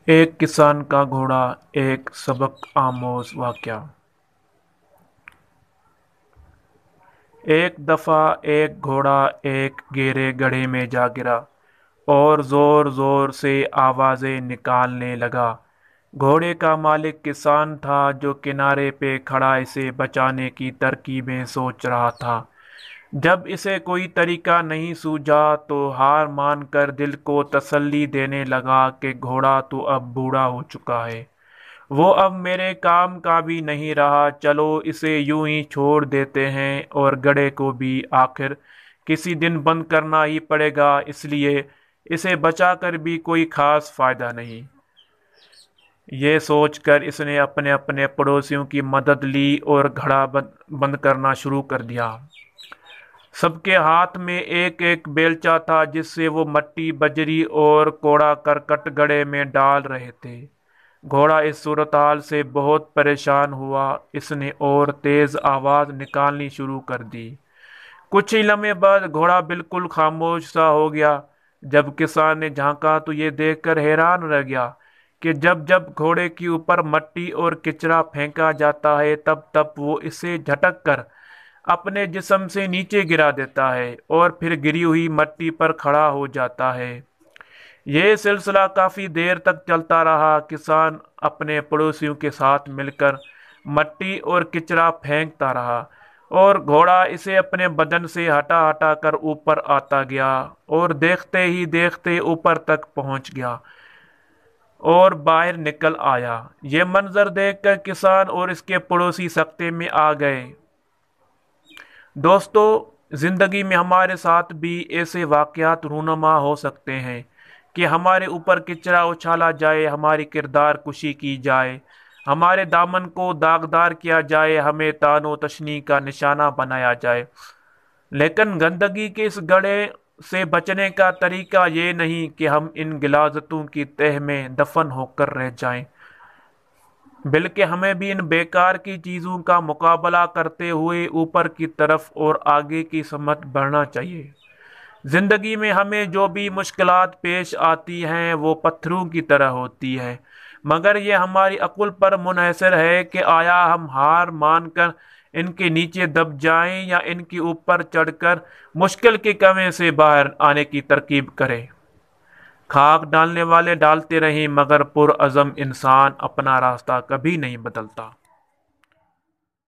ایک کسان کا گھوڑا، ایک سبق آموز واقعہ۔ ایک دفعہ ایک گھوڑا ایک گہرے گڑھے میں جا گرا اور زور زور سے آوازیں نکالنے لگا۔ گھوڑے کا مالک کسان تھا جو کنارے پہ کھڑا اسے بچانے کی ترکیبیں سوچ رہا تھا۔ جب اسے کوئی طریقہ نہیں سوجھا تو ہار مان کر دل کو تسلی دینے لگا کہ گھوڑا تو اب بوڑھا ہو چکا ہے، وہ اب میرے کام کا بھی نہیں رہا، چلو اسے یوں ہی چھوڑ دیتے ہیں، اور گڑھے کو بھی آخر کسی دن بند کرنا ہی پڑے گا، اس لیے اسے بچا کر بھی کوئی خاص فائدہ نہیں۔ یہ سوچ کر اس نے اپنے اپنے پڑوسیوں کی مدد لی اور گھڑا بند کرنا شروع کر دیا۔ سب کے ہاتھ میں ایک ایک بیلچہ تھا جس سے وہ مٹی، بجری اور کوڑا کرکٹ گڑھے میں ڈال رہے تھے۔ گھوڑا اس صورتحال سے بہت پریشان ہوا، اس نے اور تیز آواز نکالنی شروع کر دی۔ کچھ ہی لمحے بعد گھوڑا بالکل خاموش سا ہو گیا۔ جب کسان نے جھانکا تو یہ دیکھ کر حیران رہ گیا کہ جب جب گھوڑے کے اوپر مٹی اور کچرا پھینکا جاتا ہے تب تب وہ اسے جھٹک کر اپنے جسم سے نیچے گرا دیتا ہے اور پھر گری ہوئی مٹی پر کھڑا ہو جاتا ہے۔ یہ سلسلہ کافی دیر تک چلتا رہا۔ کسان اپنے پڑوسیوں کے ساتھ مل کر مٹی اور کچرا پھینکتا رہا اور گھوڑا اسے اپنے بدن سے ہٹا ہٹا کر اوپر آتا گیا اور دیکھتے ہی دیکھتے اوپر تک پہنچ گیا اور باہر نکل آیا۔ یہ منظر دیکھ کر کسان اور اس کے پڑوسی سکتے میں آ گئے۔ دوستو، زندگی میں ہمارے ساتھ بھی ایسے واقعات رونما ہو سکتے ہیں کہ ہمارے اوپر کچرا اچھالا جائے، ہماری کردار کشی کی جائے، ہمارے دامن کو داغدار کیا جائے، ہمیں طعن و تشنیع کا نشانہ بنایا جائے۔ لیکن گندگی کے اس گڑھے سے بچنے کا طریقہ یہ نہیں کہ ہم ان غلاظتوں کی تہہ میں دفن ہو کر رہ جائیں، بلکہ ہمیں بھی ان بیکار کی چیزوں کا مقابلہ کرتے ہوئے اوپر کی طرف اور آگے کی سمت بڑھنا چاہیے۔ زندگی میں ہمیں جو بھی مشکلات پیش آتی ہیں وہ پتھروں کی طرح ہوتی ہیں، مگر یہ ہماری عقل پر منحصر ہے کہ آیا ہم ہار مان کر ان کے نیچے دب جائیں یا ان کے اوپر چڑھ کر مشکل کے کنویں سے باہر آنے کی ترکیب کریں۔ خاک ڈالنے والے ڈالتے رہیں مگر پرعزم انسان اپنا راستہ کبھی نہیں بدلتا۔